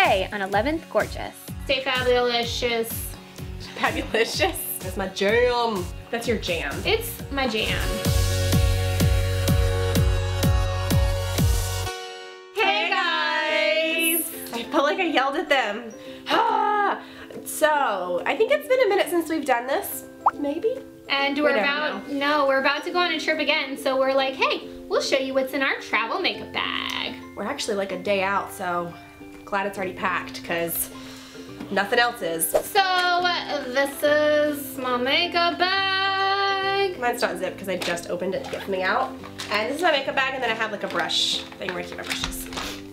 today on 11th Gorgeous. Stay fabulous. Fabulicious. That's my jam. That's your jam. It's my jam. Hey guys! I felt like I yelled at them. So, I think it's been a minute since we've done this. Maybe? And we're about to go on a trip again, so we're like, hey, we'll show you what's in our travel makeup bag. We're actually like a day out, so glad it's already packed because nothing else is. So this is my makeup bag. Mine's not zipped because I just opened it to get something out. And this is my makeup bag, and then I have like a brush thing where I keep my brushes.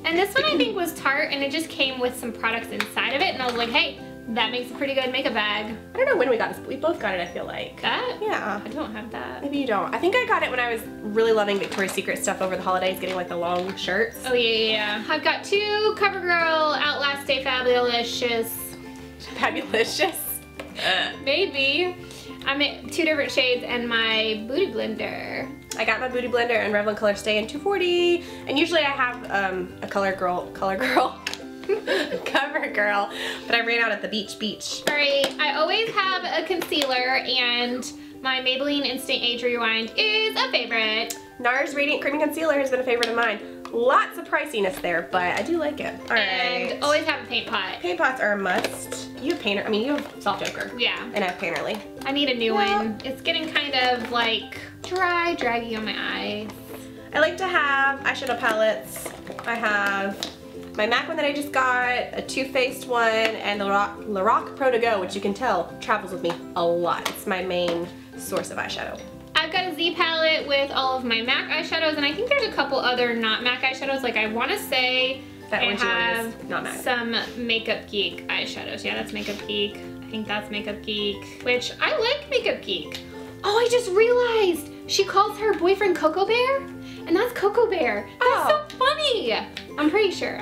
And this one I think was Tarte, and it just came with some products inside of it, and I was like, hey, that makes a pretty good makeup bag. I don't know when we got this, but we both got it, I feel like. That? Yeah. I don't have that. Maybe you don't. I think I got it when I was really loving Victoria's Secret stuff over the holidays, getting like the long shirts. Oh yeah. I've got two CoverGirl Outlast Stay Fabulicious. Fabulicious? Maybe. I'm in 2 different shades and my Beauty Blender. I got my Beauty Blender and Revlon Color Stay in 240. And usually I have a CoverGirl, but I ran out at the beach. Alright, I always have a concealer, and my Maybelline Instant Age Rewind is a favorite. NARS Radiant Cream Concealer has been a favorite of mine. Lots of priciness there, but I do like it. Alright. And always have a paint pot. Paint pots are a must. You have Painter, you have Soft Ochre. Yeah. And I have Painterly. I need a new one. It's getting kind of like dry, draggy on my eyes. I like to have eyeshadow palettes. I have my MAC one that I just got, a Too Faced one, and the Lorac Pro To Go, which you can tell travels with me a lot. It's my main source of eyeshadow. I've got a Z palette with all of my MAC eyeshadows, and I think there's a couple other not MAC eyeshadows. Like I want to say that I have not MAC. some Makeup Geek eyeshadows. Yeah, that's Makeup Geek. I think that's Makeup Geek, which I like Makeup Geek. Oh, I just realized she calls her boyfriend Cocoa Bear, and that's Cocoa Bear. That's so funny. I'm pretty sure.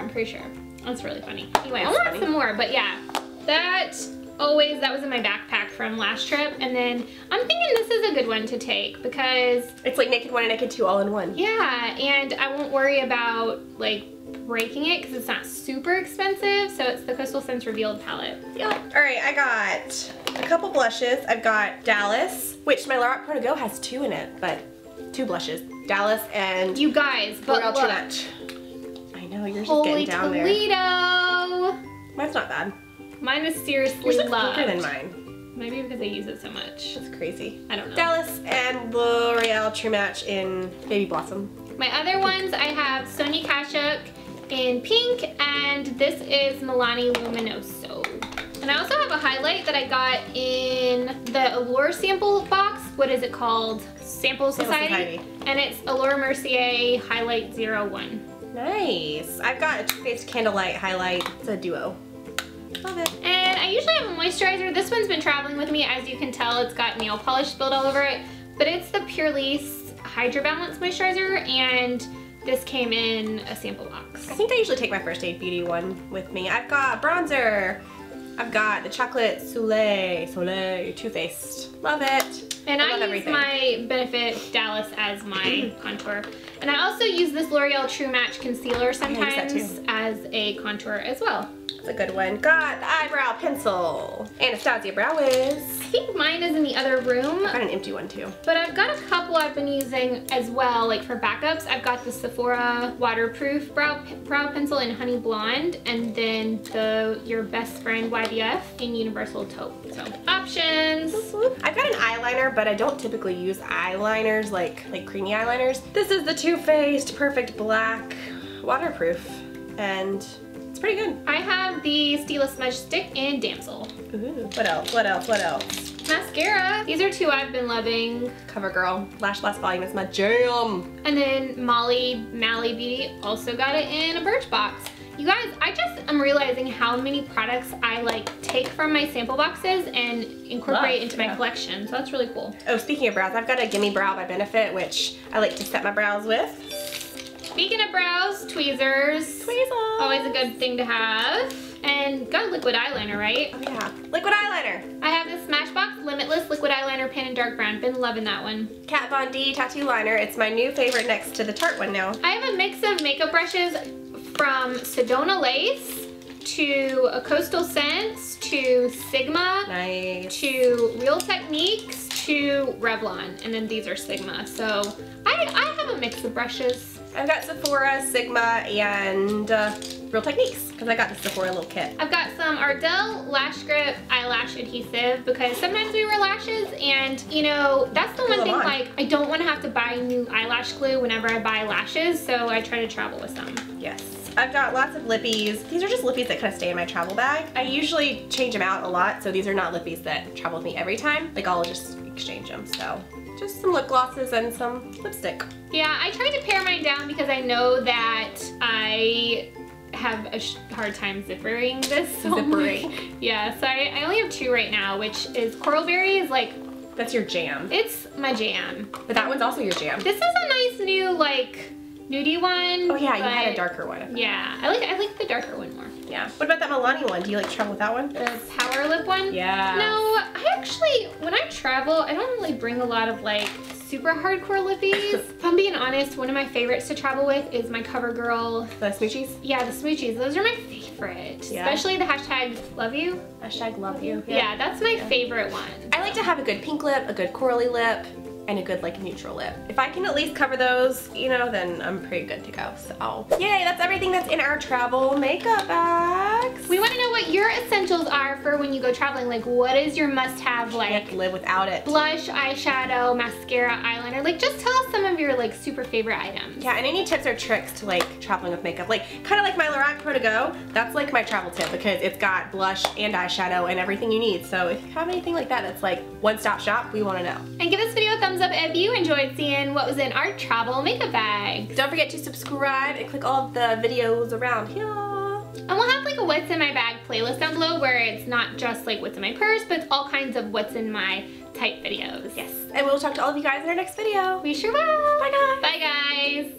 That's really funny. Anyway, I want some more, but yeah, that was in my backpack from last trip, and then I'm thinking this is a good one to take because it's like Naked 1 and Naked 2 all in one. Yeah, and I won't worry about like breaking it because it's not super expensive. So it's the Crystal Sense Revealed palette. Yeah. All right, I got a couple blushes. I've got Dallas, which my Lorac Pro To Go has 2 in it, but 2 blushes. Dallas and you guys, but L'Oreal True Match. I know, yours is getting down there. Toledo. Mine's not bad. Mine is seriously yours loved. Yours looks thicker than mine. Maybe because I use it so much. That's crazy. I don't know. Dallas and L'Oreal True Match in Baby Blossom. My other ones, I have Sonia Kashuk in pink, and this is Milani Luminoso. And I also have a highlight that I got in the Allure sample box. What is it called? Sample Society. And it's Allure Mercier Highlight 01. Nice. I've got a Too Faced Candlelight highlight. It's a duo. Love it. And I usually have a moisturizer. This one's been traveling with me. As you can tell, it's got nail polish spilled all over it. But it's the Purlisse Hydra Balance Moisturizer, and this came in a sample box. I think I usually take my First Aid Beauty one with me. I've got bronzer. I've got the Chocolate Soleil Too Faced. Love it. And I use my Benefit Dallas as my contour. And I also use this L'Oreal True Match Concealer sometimes as a contour as well. It's a good one. Got the eyebrow pencil. Anastasia Brow Wiz. I think mine is in the other room. I've got an empty one too. But I've got a couple I've been using as well, like for backups. I've got the Sephora Waterproof Brow Pencil in Honey Blonde, and then the Your Best Friend YDF in Universal Taupe. So, options. I've got an eyeliner, but I don't typically use eyeliners like creamy eyeliners. This is the Too Faced Perfect Black Waterproof, and it's pretty good. I have the Stila Smudge Stick in Damsel. Ooh, what else? Mascara. These are 2 I've been loving. CoverGirl Lash Blast Volume is my jam. And then Mally Beauty also got it in a Birchbox. You guys, I'm realizing how many products I like take from my sample boxes and incorporate into my collection. So that's really cool. Oh, speaking of brows, I've got a Gimme Brow by Benefit, which I like to set my brows with. Speaking of brows, tweezers. Tweezers. Always a good thing to have. And got a liquid eyeliner, right? Oh yeah, liquid eyeliner. I have this Smashbox Limitless Liquid Eyeliner Pen in Dark Brown. Been loving that one. Kat Von D Tattoo Liner. It's my new favorite next to the Tarte one now. I have a mix of makeup brushes from Sedona Lace, to a Coastal Scents to Sigma. Nice. To Real Techniques to Revlon. And then these are Sigma. So I have a mix of brushes. I've got Sephora, Sigma, and Real Techniques because I got the Sephora little kit. I've got some Ardell Lash Grip Eyelash Adhesive because sometimes we wear lashes and, you know, that's the one thing, like, I don't want to have to buy new eyelash glue whenever I buy lashes, so I try to travel with some. Yes. I've got lots of lippies. These are just lippies that kind of stay in my travel bag. I usually change them out a lot, so these are not lippies that travel with me every time. Like, I'll just exchange them, so. Just some lip glosses and some lipstick. Yeah, I try to pare mine down because I know that I have a hard time zippering this. Zippering. Yeah, so I only have 2 right now, which is Coral Berry is like... That's your jam. It's my jam. But that one's also your jam. This is a nice new, like, nudie one. Oh yeah, you had a darker one. Yeah, I like the darker one more. Yeah. What about that Milani one? Do you like to travel with that one? The Power Lip one? Yeah. No, I actually, when I travel, I don't really bring a lot of like super hardcore lippies. If I'm being honest, one of my favorites to travel with is my CoverGirl. The Smoochies? Yeah, the Smoochies. Those are my favorite. Yeah. Especially the hashtag love you. Hashtag love you. Yeah, that's my favorite one. I like to have a good pink lip, a good corally lip, and a good like neutral lip. If I can at least cover those, you know, then I'm pretty good to go. So yay, that's everything that's in our travel makeup bags. We want to know what your essentials are for when you go traveling. Like, what is your must-have, like, Can't live without it. Blush, eyeshadow, mascara, eyeliner. Like, just tell us some of your like super favorite items. Yeah, and any tips or tricks to like traveling with makeup. Like kind of like my Lorac Pro to Go. That's like my travel tip because it's got blush and eyeshadow and everything you need. So if you have anything like that that's like one-stop shop, we want to know. And give this video a thumbs up if you enjoyed seeing what was in our travel makeup bag. Don't forget to subscribe and click all of the videos around here. And we'll have like a what's in my bag playlist down below where it's not just like what's in my purse, but it's all kinds of what's in my type videos. Yes, and we'll talk to all of you guys in our next video. We sure will. Bye guys. Bye guys.